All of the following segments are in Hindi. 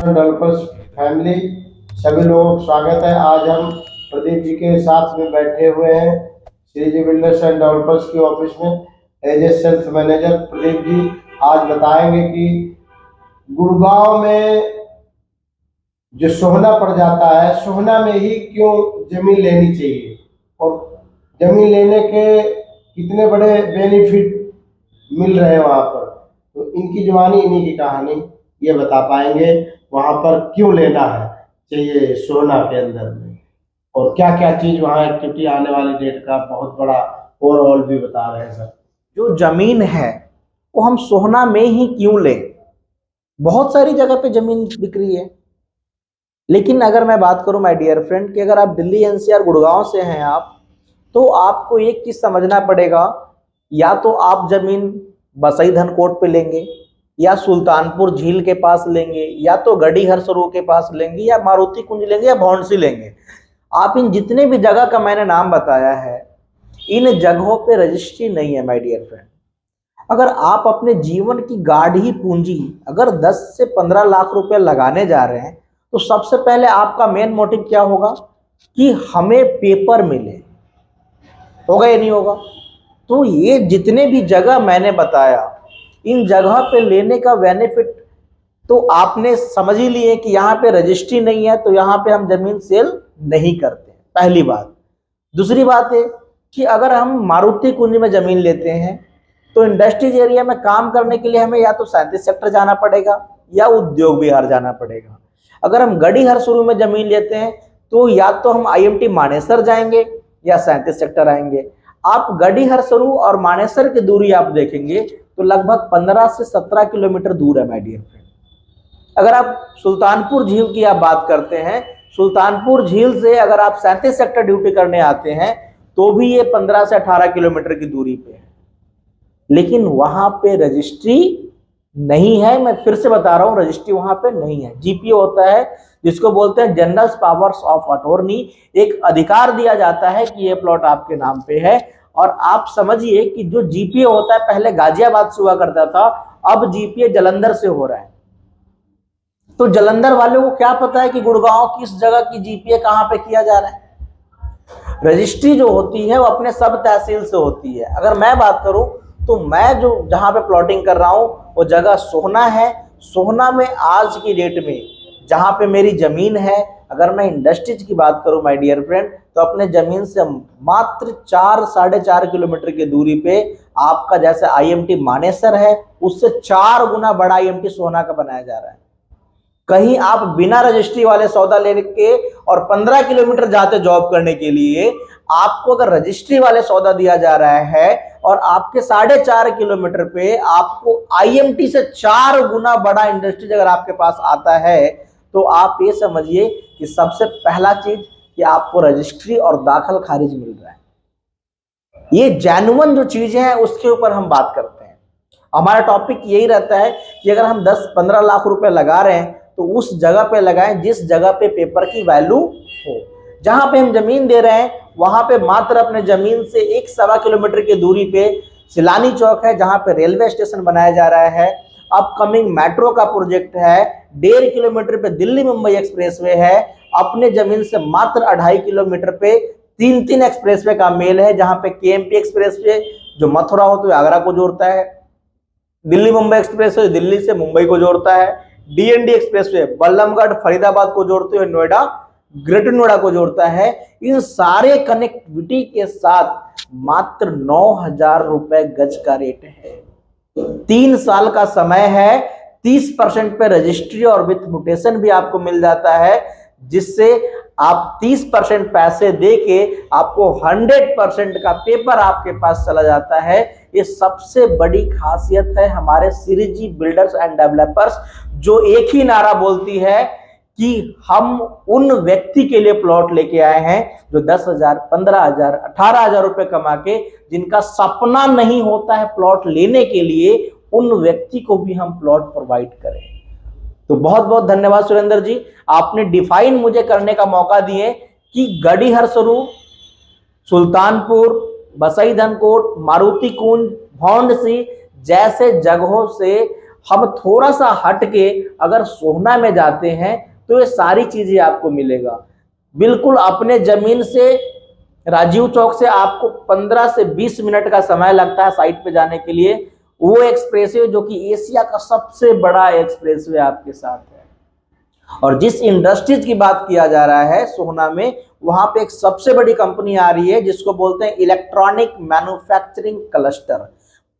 डेवलपर्स फैमिली सभी लोगों का स्वागत है। आज हम प्रदीप जी के साथ में बैठे हुए हैं Shri ji builders and developers की ऑफिस में as a sales manager. Pradeep ji आज बताएंगे कि गुड़गांव में जो सोहना पड़ जाता है, सोहना में ही क्यों जमीन लेनी चाहिए और जमीन लेने के कितने बड़े बेनिफिट मिल रहे हैं वहाँ पर। तो इनकी जुबानी इन्हीं की कहानी ये बता पाएंगे वहाँ पर क्यों लेना है चाहिए सोना के अंदर में, और क्या क्या चीज वहाँ एक्टिविटी आने वाली डेट का बहुत बड़ा ओवरऑल भी बता रहे हैं सर। जो जमीन है वो हम सोहना में ही क्यों लें। बहुत सारी जगह पे जमीन बिक रही है, लेकिन अगर मैं बात करूं माय डियर फ्रेंड कि अगर आप दिल्ली एनसीआर गुड़गांव से हैं आप, तो आपको एक चीज समझना पड़ेगा, या तो आप जमीन बसई धनकोट पे लेंगे, या सुल्तानपुर झील के पास लेंगे, या तो गढ़ी हरसरू के पास लेंगे, या मारुति कुंज लेंगे, या भौंडसी लेंगे। आप इन जितने भी जगह का मैंने नाम बताया है, इन जगहों पे रजिस्ट्री नहीं है माय डियर फ्रेंड। अगर आप अपने जीवन की गाढ़ी पूंजी अगर 10 से 15 लाख रुपए लगाने जा रहे हैं, तो सबसे पहले आपका मेन मोटिव क्या होगा कि हमें पेपर मिले। होगा या नहीं होगा? तो ये जितने भी जगह मैंने बताया, इन जगह पे लेने का बेनिफिट तो आपने समझ ही लिए कि यहाँ पे रजिस्ट्री नहीं है, तो यहाँ पे हम जमीन सेल नहीं करते, पहली बात। दूसरी बात है कि अगर हम मारुति कुंज में जमीन लेते हैं, तो इंडस्ट्रीज एरिया में काम करने के लिए हमें या तो 37 सेक्टर जाना पड़ेगा या उद्योग विहार जाना पड़ेगा। अगर हम गढ़ी हरसरू में जमीन लेते हैं, तो या तो हम IMT मानेसर जाएंगे या 37 सेक्टर आएंगे। आप गढ़ी हरसरू और मानेसर की दूरी आप देखेंगे तो लगभग 15 से 17 किलोमीटर दूर है माय डियर फ्रेंड। अगर आप सुल्तानपुर झील की आप बात करते हैं, सुल्तानपुर झील से अगर आप 37 सेक्टर ड्यूटी करने आते हैं, तो भी ये 15 से 18 किलोमीटर की दूरी पे है, लेकिन वहां पे रजिस्ट्री नहीं है। मैं फिर से बता रहा हूं, रजिस्ट्री वहां पे नहीं है। GPO होता है जिसको बोलते हैं जनरल पावर्स ऑफ अटॉर्नी। एक अधिकार दिया जाता है कि ये प्लॉट आपके नाम पे है। और आप समझिए कि जो GPO होता है पहले गाजियाबाद से हुआ करता था, अब GPO जलंधर से हो रहा है। तो जलंधर वालों को क्या पता है कि गुड़गांव किस जगह की GPO कहां पे किया जा रहा है। रजिस्ट्री जो होती है वो अपने सब तहसील से होती है। अगर मैं बात करूं तो मैं जो जहां पे प्लॉटिंग कर रहा हूं वो जगह सोहना है। सोहना में आज की डेट में जहां पे मेरी जमीन है, अगर मैं इंडस्ट्रीज की बात करूं माय डियर फ्रेंड, तो अपने जमीन से मात्र 4-4.5 किलोमीटर की दूरी पे आपका जैसे IMT मानेसर है, उससे 4 गुना बड़ा IMT सोहना का बनाया जा रहा है। कहीं आप बिना रजिस्ट्री वाले सौदा लेने के और 15 किलोमीटर जाते जॉब करने के लिए, आपको अगर रजिस्ट्री वाले सौदा दिया जा रहा है और आपके 4.5 किलोमीटर पे आपको IMT से 4 गुना बड़ा इंडस्ट्री अगर आपके पास आता है, तो आप ये समझिए कि सबसे पहला चीज कि आपको रजिस्ट्री और दाखिल खारिज मिल रहा है। ये जेन्युइन जो चीजें हैं उसके ऊपर हम बात करते हैं। हमारा टॉपिक यही रहता है कि अगर हम 10-15 लाख रुपए लगा रहे हैं, तो उस जगह पे लगाएं जिस जगह पे पेपर की वैल्यू हो। जहां पे हम जमीन दे रहे हैं वहां पे मात्र अपने जमीन से 1-1.25 किलोमीटर की दूरी पे सिलानी चौक है, जहां पे रेलवे स्टेशन बनाया जा रहा है। अपकमिंग मेट्रो का प्रोजेक्ट है। 1.5 किलोमीटर पे दिल्ली मुंबई एक्सप्रेसवे है। अपने जमीन से मात्र 2.5 किलोमीटर पे 3 एक्सप्रेसवे का मेल है, जहां पे KMP एक्सप्रेसवे जो मथुरा होते हुए आगरा को जोड़ता है, दिल्ली मुंबई एक्सप्रेसवे दिल्ली से मुंबई को जोड़ता है, DND एक्सप्रेसवे बल्लभगढ़ फरीदाबाद को जोड़ते हुए नोएडा ग्रेटर नोएडा को जोड़ता है। इन सारे कनेक्टिविटी के साथ मात्र 9,000 रुपए गज का रेट है। 3 साल का समय है। 30% पे रजिस्ट्री और विथ म्यूटेशन भी आपको मिल जाता है, जिससे आप 30% पैसे देके आपको 100% का पेपर आपके पास चला जाता है। ये सबसे बड़ी खासियत है हमारे Shri ji builders and developers, जो एक ही नारा बोलती है कि हम उन व्यक्ति के लिए प्लॉट लेके आए हैं जो 10,000, 15,000, 18,000 रुपए कमा के, जिनका सपना नहीं होता है प्लॉट लेने के लिए, उन व्यक्ति को भी हम प्लॉट प्रोवाइड करें। तो बहुत बहुत धन्यवाद सुरेंद्र जी, आपने डिफाइन मुझे करने का मौका दिए कि गढ़ी हरसरू, सुल्तानपुर, बसई धनकोट, मारुति कुंज, भौंडसी जैसे जगहों से हम थोड़ा सा हट के अगर सोहना में जाते हैं तो ये सारी चीजें आपको मिलेगा। बिल्कुल अपने जमीन से राजीव चौक से आपको 15 से 20 मिनट का समय लगता है साइट पे जाने के लिए। वो एक्सप्रेसवे जो कि एशिया का सबसे बड़ा एक्सप्रेसवे आपके साथ है। और जिस इंडस्ट्रीज की बात किया जा रहा है सोहना में, वहां पे एक सबसे बड़ी कंपनी आ रही है जिसको बोलते हैं इलेक्ट्रॉनिक मैन्युफैक्चरिंग क्लस्टर।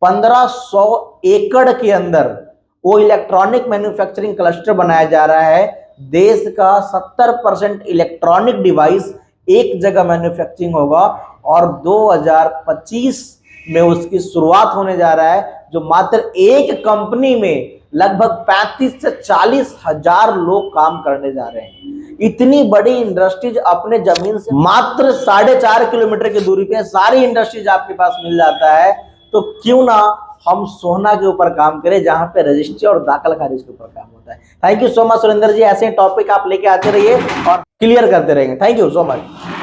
1500 एकड़ के अंदर वो इलेक्ट्रॉनिक मैन्युफैक्चरिंग क्लस्टर बनाया जा रहा है। देश का 70% इलेक्ट्रॉनिक डिवाइस एक जगह मैन्युफैक्चरिंग होगा और 2025 में उसकी शुरुआत होने जा रहा है, जो मात्र एक कंपनी में लगभग 35 से 40 हजार लोग काम करने जा रहे हैं। इतनी बड़ी इंडस्ट्रीज अपने जमीन से मात्र 4.5 किलोमीटर की दूरी पे सारी इंडस्ट्रीज आपके पास मिल जाता है। तो क्यों ना हम सोहना के ऊपर काम करें जहां पे रजिस्ट्री और दाखिल खारिज के ऊपर काम होता है। Thank you so much Surendra ji, ऐसे टॉपिक आप लेके आते रहिए और क्लियर करते रहेंगे। Thank you so much.